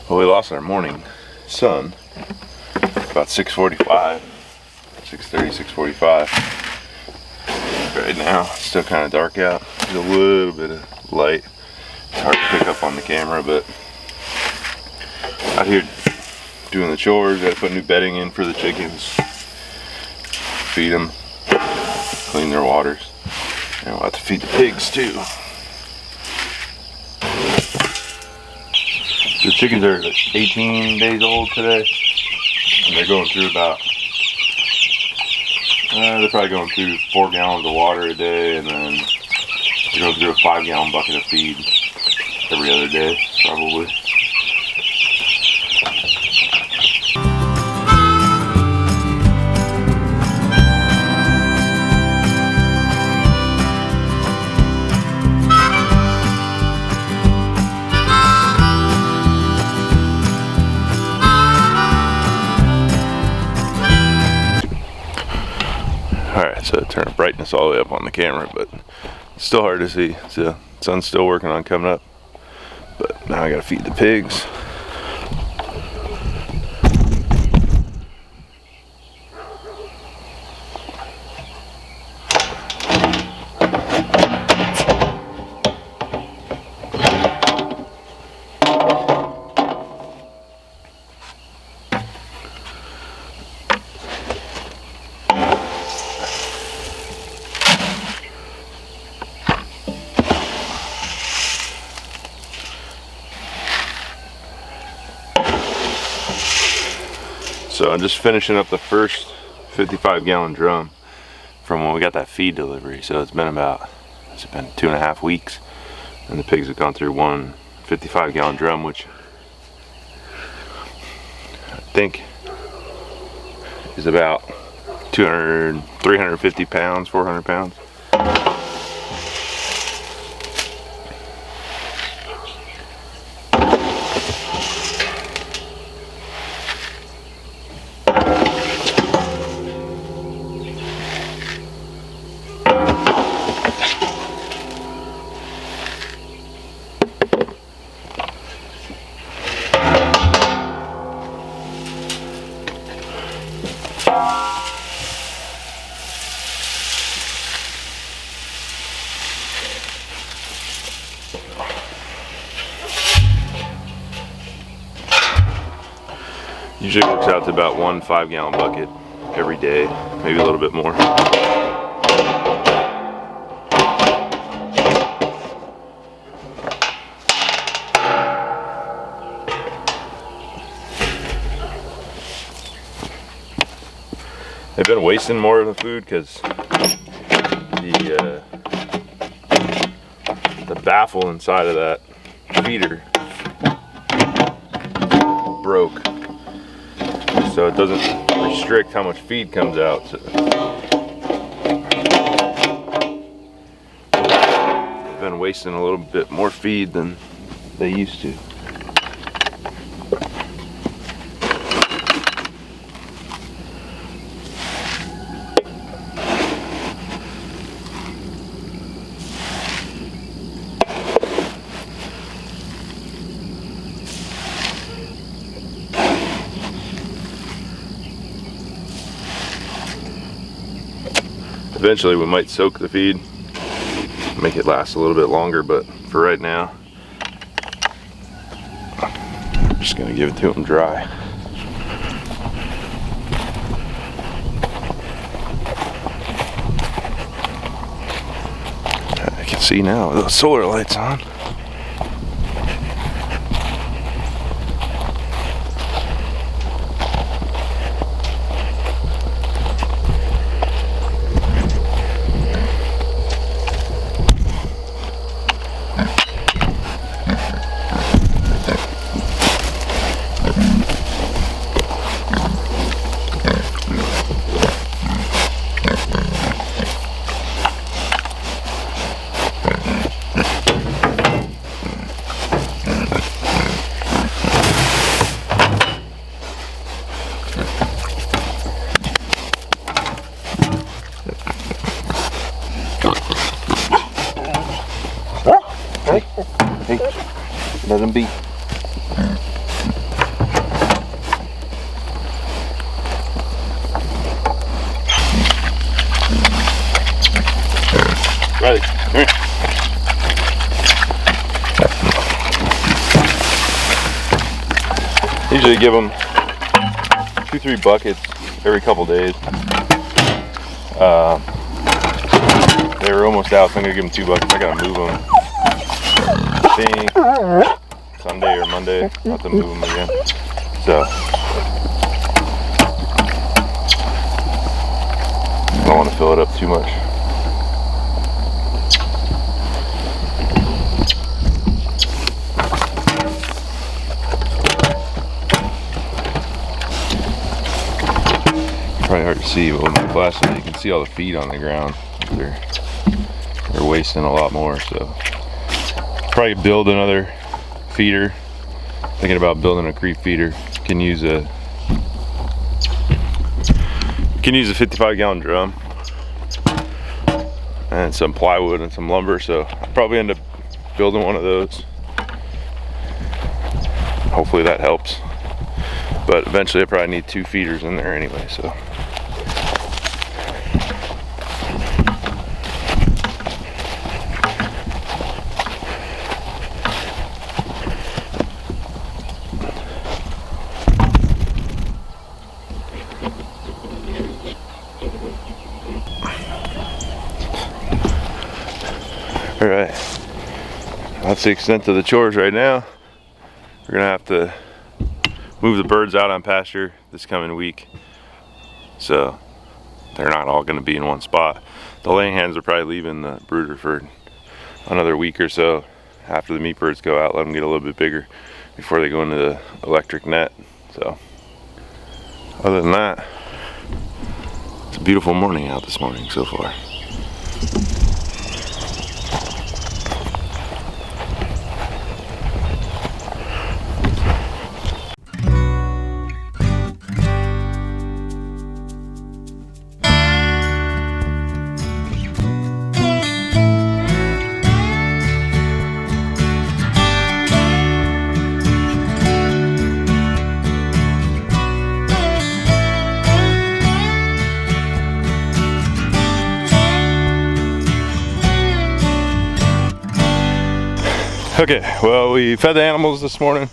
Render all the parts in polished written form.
Well, we lost our morning sun about 6:45, 6:30, 6:45. Right now, it's still kind of dark out. There's a little bit of light. It's hard to pick up on the camera, but out here doing the chores. Got to put new bedding in for the chickens, feed them, clean their waters, and we'll have to feed the pigs too. The chickens are 18 days old today, and they're going through about, they're probably going through 4 gallons of water a day, and then they're going through a 5-gallon bucket of feed every other day, probably. Alright, so turn the brightness all the way up on the camera, but it's still hard to see. The sun's still working on coming up, but now I gotta feed the pigs. So I'm just finishing up the first 55-gallon drum from when we got that feed delivery. So it's been 2.5 weeks, and the pigs have gone through one 55-gallon drum, which I think is about 350 pounds, 400 pounds. Usually works out to about 1 5-gallon bucket every day, maybe a little bit more. They've been wasting more of the food because the baffle inside of that feeder broke, so it doesn't restrict how much feed comes out. So they've been wasting a little bit more feed than they used to. Eventually we might soak the feed, make it last a little bit longer, but for right now, I'm just gonna give it to them dry. I can see now with the solar lights on. Hey, let him be. Riley, come here. Usually give them 2-3 buckets every couple days. They were almost out, so I'm gonna give them 2 buckets. I gotta move them. I think Sunday or Monday, I'll have to move them again. So I don't want to fill it up too much. Probably hard to see, but with my flashlight you can see all the feed on the ground. They're wasting a lot more, so probably build another feeder. Thinking about building a creep feeder. Can use a 55-gallon drum and some plywood and some lumber, so I'll probably end up building one of those. Hopefully that helps, but eventually I probably need 2 feeders in there anyway, so. All right, that's the extent of the chores right now. We're gonna have to move the birds out on pasture this coming week, so they're not all gonna be in one spot. The laying hens are probably leaving the brooder for another week or so after the meat birds go out, let them get a little bit bigger before they go into the electric net. So other than that, it's a beautiful morning out this morning so far. Okay, well, we fed the animals this morning,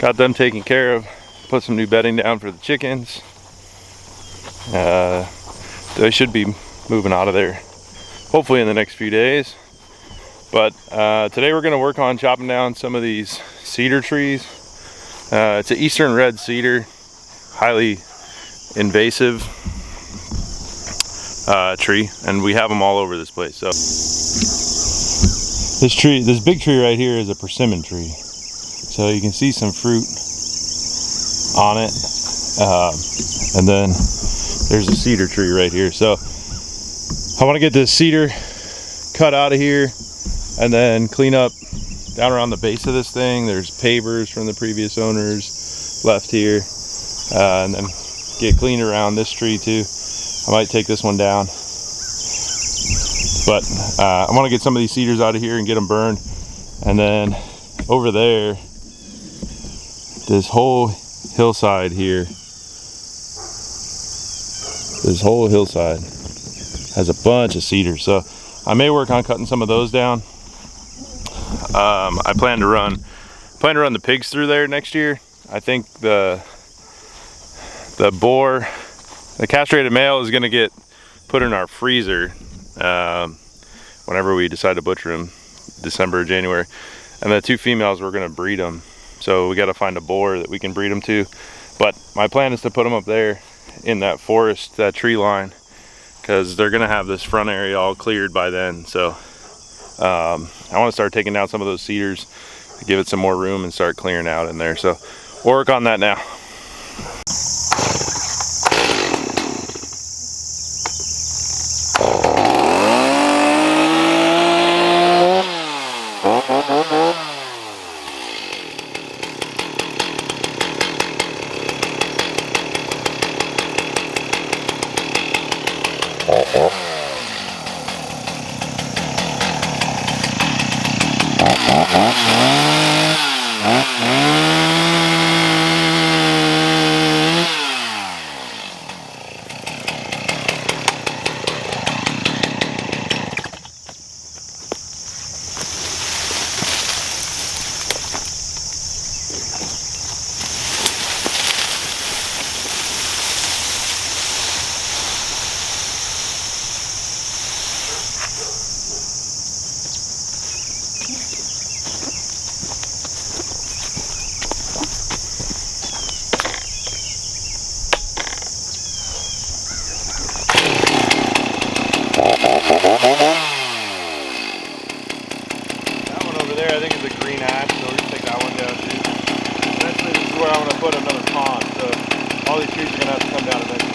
got them taken care of, put some new bedding down for the chickens. They should be moving out of there hopefully in the next few days. But today we're gonna work on chopping down some of these cedar trees. It's an eastern red cedar, highly invasive tree, and we have them all over this place. So this big tree right here is a persimmon tree. So you can see some fruit on it. And then there's a cedar tree right here. So I want to get this cedar cut out of here and then clean up down around the base of this thing. There's pavers from the previous owners left here. And then get cleaned around this tree too. I might take this one down. But I want to get some of these cedars out of here and get them burned. And then over there, this whole hillside here, this whole hillside has a bunch of cedars. So I may work on cutting some of those down. I plan to run the pigs through there next year. I think the castrated male is going to get put in our freezer whenever we decide to butcher him, December or January. And the 2 females, we're going to breed them. So we got to find a boar that we can breed them to. But my plan is to put them up there in that forest, that tree line, because they're going to have this front area all cleared by then. So I want to start taking down some of those cedars to give it some more room and start clearing out in there. So we'll work on that now. That one over there I think is a green ash, so we're going to take that one down too. Eventually this is where I want to put another pond, so all these trees are going to have to come down eventually.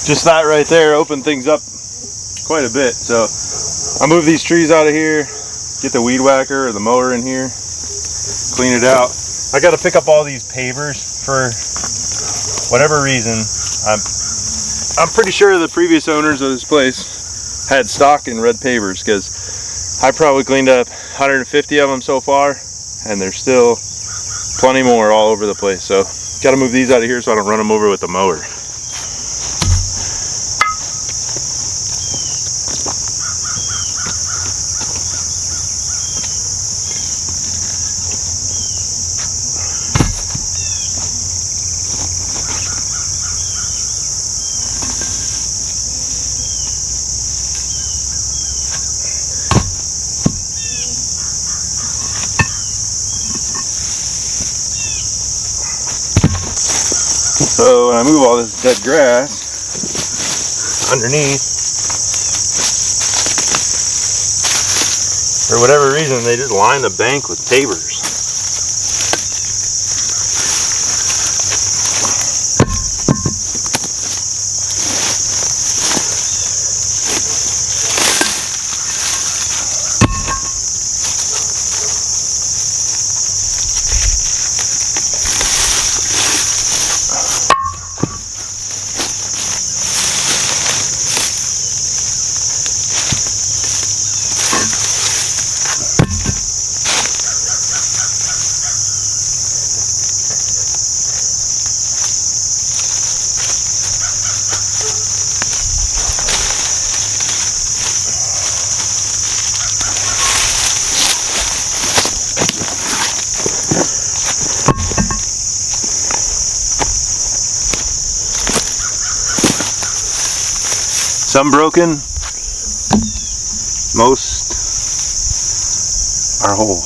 Just that right there opened things up quite a bit. So I move these trees out of here, get the weed whacker or the mower in here, clean it out. I got to pick up all these pavers for whatever reason. I'm pretty sure the previous owners of this place had stock in red pavers, because I probably cleaned up 150 of them so far, and there's still plenty more all over the place. So got to move these out of here so I don't run them over with the mower. So when I move all this dead grass underneath, for whatever reason, they just line the bank with pavers. some broken. Most are whole.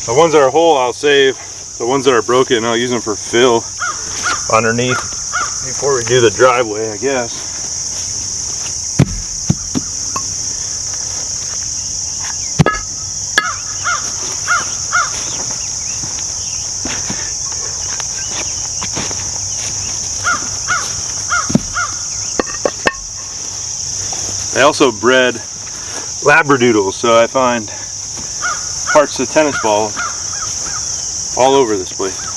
The ones that are whole I'll save. The ones that are broken I'll use them for fill underneath before we do the driveway, I guess. I also bred labradoodles, so I find parts of tennis balls all over this place.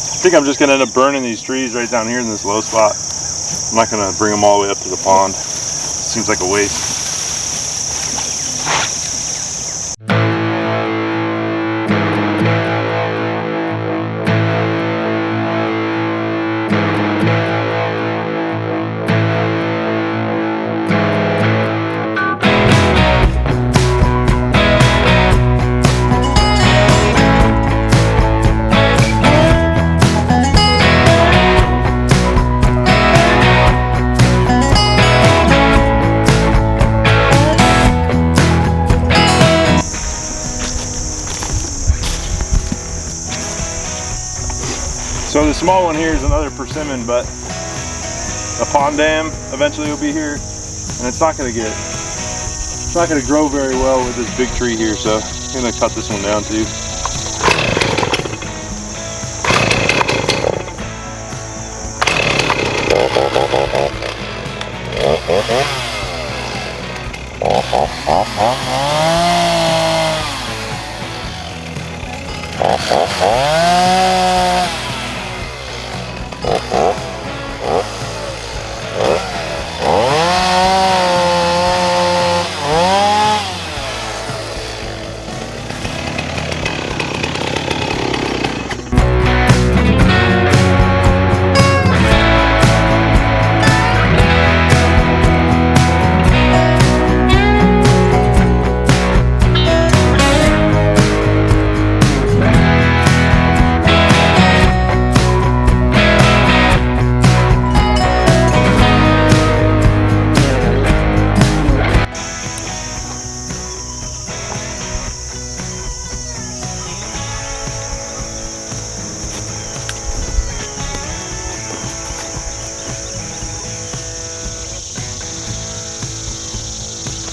I think I'm just going to end up burning these trees right down here in this low spot. I'm not going to bring them all the way up to the pond. Seems like a waste. So the small one here is another persimmon, but a pond dam eventually will be here, and it's not going to grow very well with this big tree here, so I'm going to cut this one down too.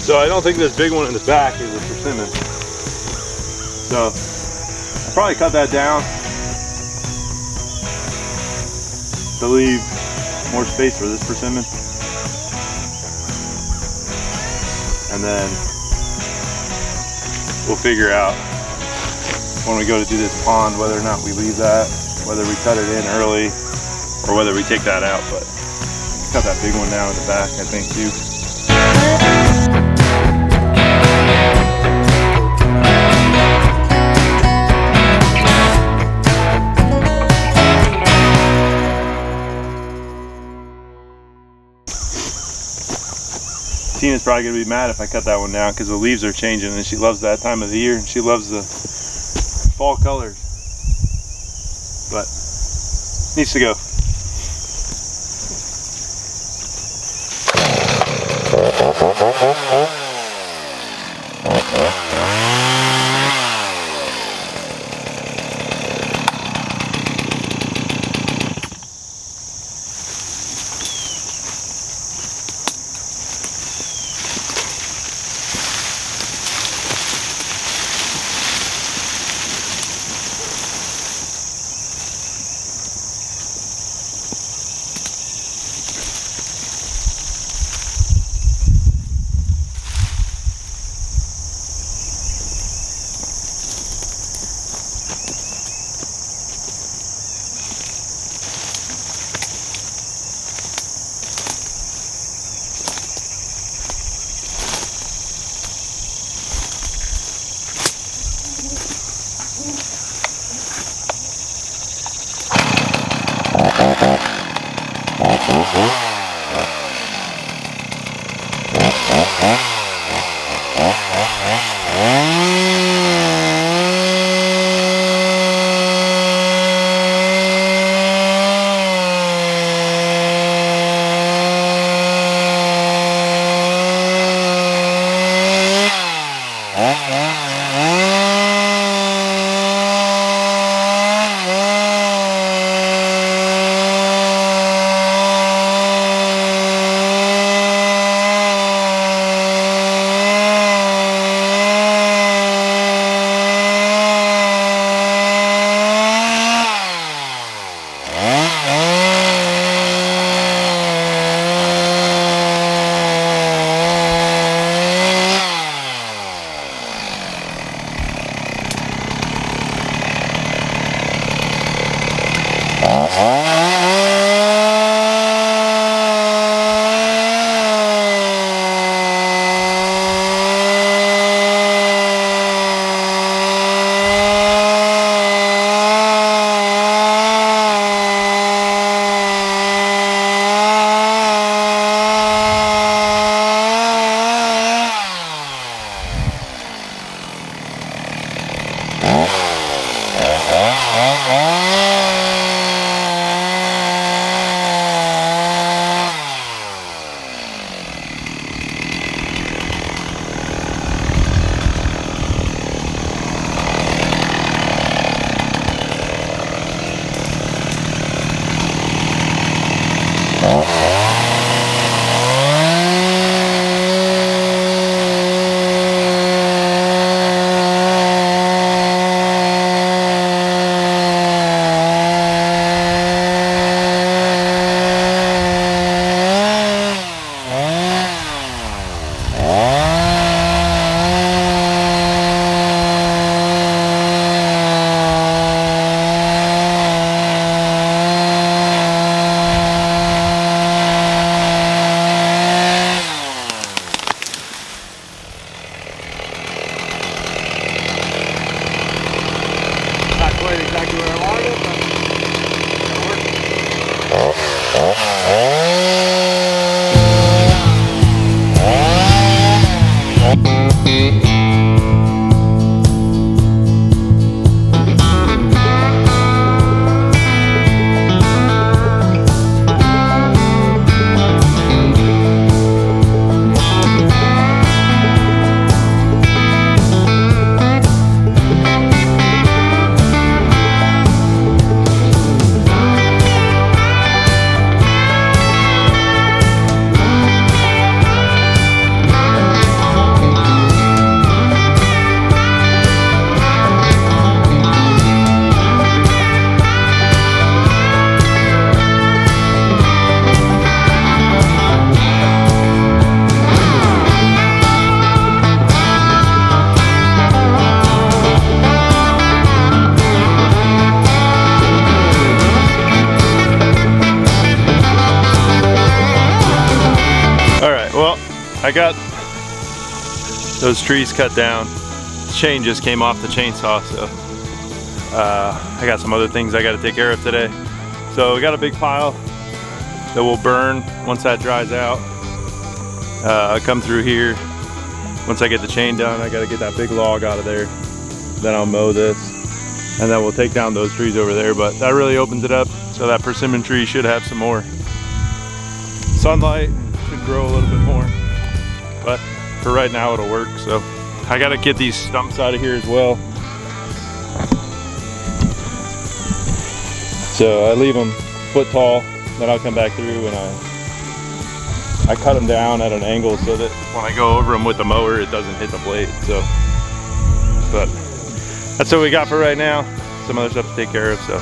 So I don't think this big one in the back is a persimmon. So I'll probably cut that down to leave more space for this persimmon. And then we'll figure out when we go to do this pond whether or not we leave that, whether we cut it in early or whether we take that out. But cut that big one down in the back, I think, too. Tina's probably going to be mad if I cut that one down because the leaves are changing and she loves that time of the year and she loves the fall colors. But needs to go. I got those trees cut down. The chain just came off the chainsaw, so I got some other things I got to take care of today. So we got a big pile that will burn once that dries out. I come through here. Once I get the chain done, I got to get that big log out of there. Then I'll mow this, and then we'll take down those trees over there. But that really opens it up, so that persimmon tree should have some more sunlight, should grow a little bit more. But for right now, it'll work. So I got to get these stumps out of here as well. So I leave them foot tall, then I'll come back through and I cut them down at an angle so that when I go over them with the mower, it doesn't hit the blade. So, but that's what we got for right now. Some other stuff to take care of. So